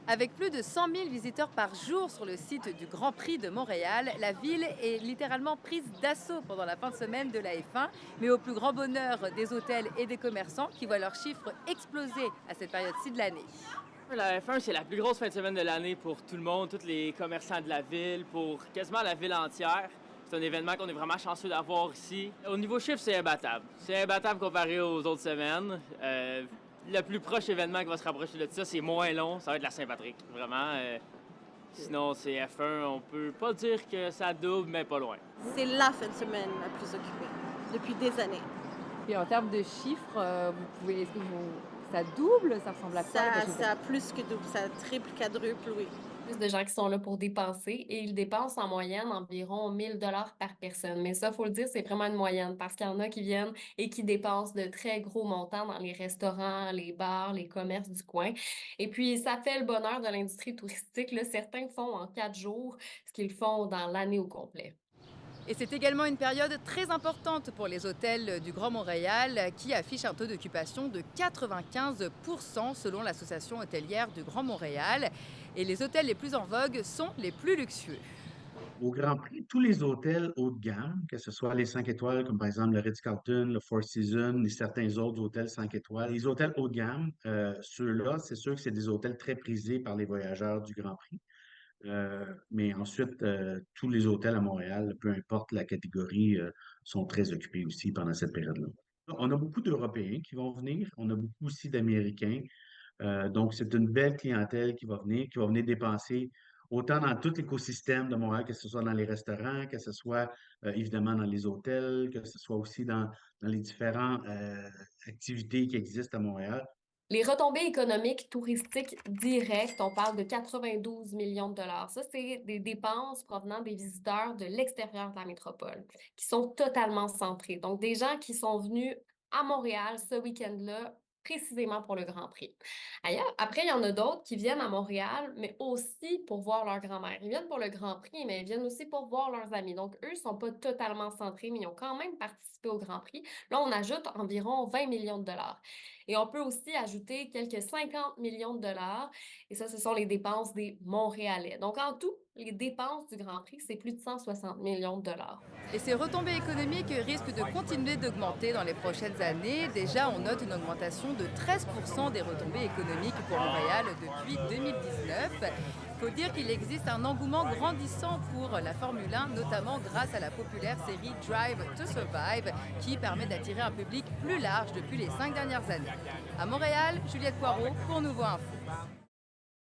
Avec plus de 100 000 visiteurs par jour sur le site du Grand Prix de Montréal, la ville est littéralement prise d'assaut pendant la fin de semaine de la F1, mais au plus grand bonheur des hôtels et des commerçants qui voient leurs chiffres exploser à cette période-ci de l'année. La F1, c'est la plus grosse fin de semaine de l'année pour tout le monde, tous les commerçants de la ville, pour quasiment la ville entière. C'est un événement qu'on est vraiment chanceux d'avoir ici. Au niveau chiffre, c'est imbattable. C'est imbattable comparé aux autres semaines. Le plus proche événement qui va se rapprocher de ça, c'est moins long, ça va être la Saint-Patrick, vraiment. Sinon, c'est F1, on peut pas dire que ça double, mais pas loin. C'est la fin de semaine la plus occupée depuis des années. Et en termes de chiffres, est-ce que ça double, ça ressemble à quoi? Ça a plus que double, ça triple, quadruple, oui. Plus de gens qui sont là pour dépenser et ils dépensent en moyenne environ 1 000 $ par personne. Mais ça, faut le dire, c'est vraiment une moyenne parce qu'il y en a qui viennent et qui dépensent de très gros montants dans les restaurants, les bars, les commerces du coin. Et puis, ça fait le bonheur de l'industrie touristique, là. Certains font en 4 jours ce qu'ils font dans l'année au complet. Et c'est également une période très importante pour les hôtels du Grand Montréal qui affichent un taux d'occupation de 95% selon l'association hôtelière du Grand Montréal. Et les hôtels les plus en vogue sont les plus luxueux. Au Grand Prix, tous les hôtels haut de gamme, que ce soit les 5 étoiles, comme par exemple le Ritz-Carlton, le Four Seasons et certains autres hôtels 5 étoiles, les hôtels haut de gamme, ceux-là, c'est sûr que c'est des hôtels très prisés par les voyageurs du Grand Prix. Mais ensuite, tous les hôtels à Montréal, peu importe la catégorie, sont très occupés aussi pendant cette période-là. On a beaucoup d'Européens qui vont venir, on a beaucoup aussi d'Américains. Donc, c'est une belle clientèle qui va venir dépenser autant dans tout l'écosystème de Montréal, que ce soit dans les restaurants, que ce soit évidemment dans les hôtels, que ce soit aussi dans les différentes activités qui existent à Montréal. Les retombées économiques touristiques directes, on parle de 92 millions de dollars. Ça, c'est des dépenses provenant des visiteurs de l'extérieur de la métropole qui sont totalement centrés. Donc, des gens qui sont venus à Montréal ce week-end-là précisément pour le Grand Prix. Ailleurs, après, il y en a d'autres qui viennent à Montréal, mais aussi pour voir leur grand-mère. Ils viennent pour le Grand Prix, mais ils viennent aussi pour voir leurs amis. Donc, eux ne sont pas totalement centrés, mais ils ont quand même participé au Grand Prix. Là, on ajoute environ 20 millions de dollars. Et on peut aussi ajouter quelques 50 millions de dollars. Et ça, ce sont les dépenses des Montréalais. Donc, en tout, les dépenses du Grand Prix, c'est plus de 160 millions de dollars. Et ces retombées économiques risquent de continuer d'augmenter dans les prochaines années. Déjà, on note une augmentation de 13% des retombées économiques pour Montréal depuis 2019. Il faut dire qu'il existe un engouement grandissant pour la Formule 1, notamment grâce à la populaire série Drive to Survive, qui permet d'attirer un public plus large depuis les 5 dernières années. À Montréal, Juliette Poirot pour Nouveau Info.